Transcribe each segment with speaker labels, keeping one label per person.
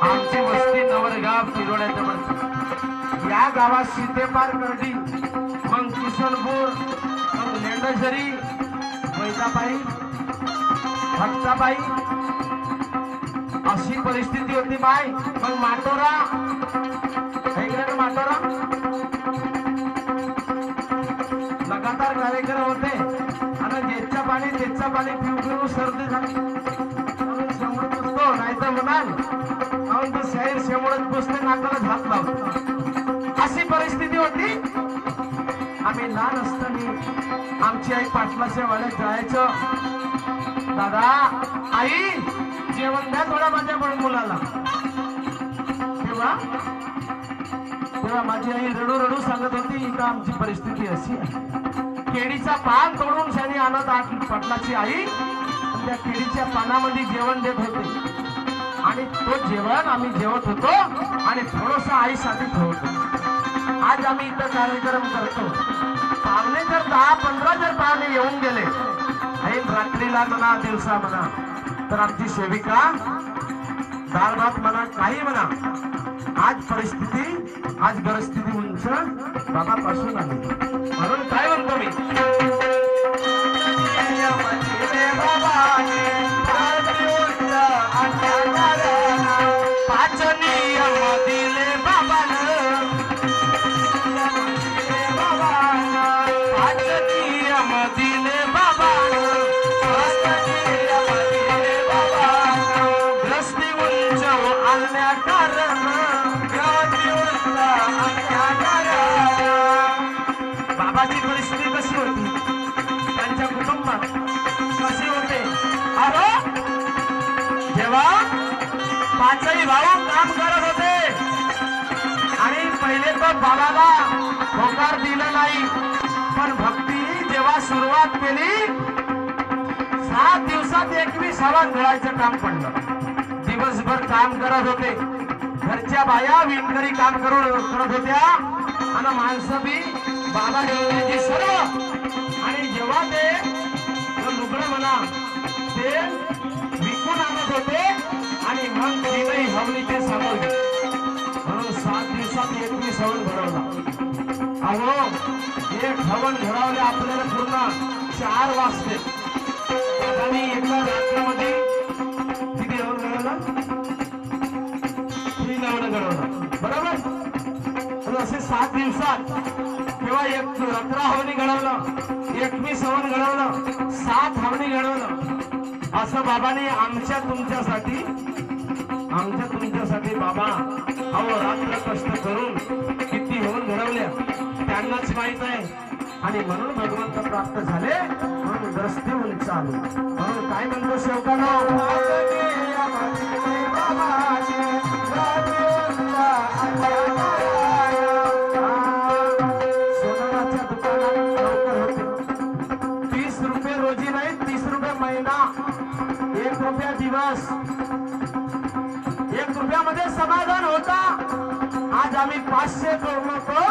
Speaker 1: आमची वस्ती नवरगाव पिरोड्याच्या म्हणतात या गावात सीतेपार करडी मग किशनपूर मग लेंडझरी मैदाबाई भक्ताबाई अशी परिस्थिती होती बाय. मग माटोरा माटोरा लगातार कार्यक्रम होते आणि जेच्या पाणी तेच्या पाणी पिऊ पिऊ सर्दी झाली शेमडत बसतो नाही तर म्हणाल म्हणून तो शाहीर शेमडत बसते नाकाला झात लावतो अशी परिस्थिती होती. आम्ही लहान असताना आमची आई पाटलाच्या वाड्यात जायचं. दादा आई जेवण द्या थोडा माझ्या पण मुलाला. तेव्हा माझी आई रडू रडू सांगत होती इथं आमची परिस्थिती अशी आहे. केळीचा पान तोडून शानी आणत पाटलाची आई त्या केळीच्या पानामध्ये जेवण देत होते आणि तो जेवण आम्ही जेवत होतो आणि थोडस आईसाठी ठेवतो. आज आम्ही इथं कार्यक्रम करतो. पाहुणे जर 10-15 जर पाहुणे येऊन गेले आई रात्रीला म्हणा दिवसा म्हणा तर आमची सेविका दाल भात म्हणा काही म्हणा. आज परिस्थिती आज परिस्थिती उंच बाबापासून आली म्हणून काय म्हणतो मी पाच नियम दिले बाबानं पाच नियम दिले बाबानं ग्रस्ती उंच आणल्या कारण बाबाची परिस्थिती कशी होती त्यांच्या कुटुंबात कशी होते. अरे जेव्हा पाचही भाऊ काम करत होते आणि पहिले तर बाबाला होकार दिला नाही पण भक्ती जेव्हा सुरुवात केली 7 दिवसात 21 घडायचं काम पडलं. दिवसभर काम करत होते. घरच्या बाया विणकरी काम करत होत्या आणि माणसं बी बाबा जेवणाची सर्व. आणि जेव्हा ते लुगडं म्हणा ते विकून आणत होते आणि मग तीनही हवनीचे समोर म्हणून 7 दिवसात 21 हवन घडवला. अहो एक हवन घडवले आपल्याला पूर्ण 4 वाजते. आणि एका रात्रामध्ये किती हवन घडवलं 3 हवन घडवलं बरोबर. असे 7 दिवसात तेव्हा 11 हवनी घडवलं 21 हवन घडवलं 7 हवनी घडवलं. असं बाबाने आमच्या तुमच्यासाठी बाबा अहो रात्र कष्ट करून किती हवन घडवल्या त्यांनाच माहित आहे. आणि म्हणून भगवंत प्राप्त झाले म्हणून ग्रस्ती उंच आले. म्हणून काय म्हणतो शेवकानो सोनाराच्या दुकानात नोकर होते. 30 रुपये रोजी नाही 30 रुपये महिना 1 रुपया दिवस 1 रुपयामध्ये समाधान होता. आज आम्ही 500 कमवतो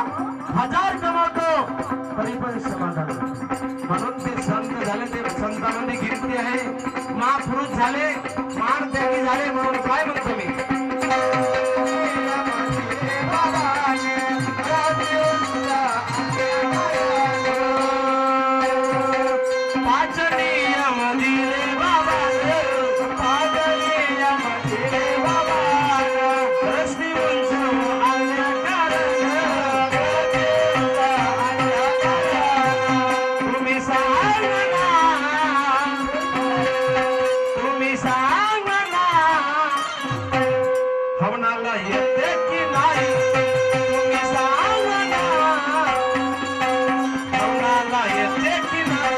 Speaker 1: 1000 कमवतो तरी पण समाधान. म्हणून ते संत झाले ते संतांमध्ये गिरती आहे. महापुरुष झाले मान त्यागी झाले. म्हणून काय म्हणतो मी पाच नियम दिले बाबा पाच नियम दिले बाबा रस्ती उंच आणल्या कारण तुम्ही सांगना हवनाला येते की नाही तुम्ही सांगना हवनाला येते की नाही.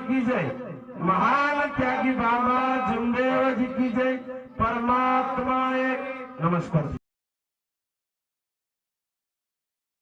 Speaker 2: की जय, महान त्यागी बाबा जमदेव जी की जय, परमात्मा एक। नमस्कार।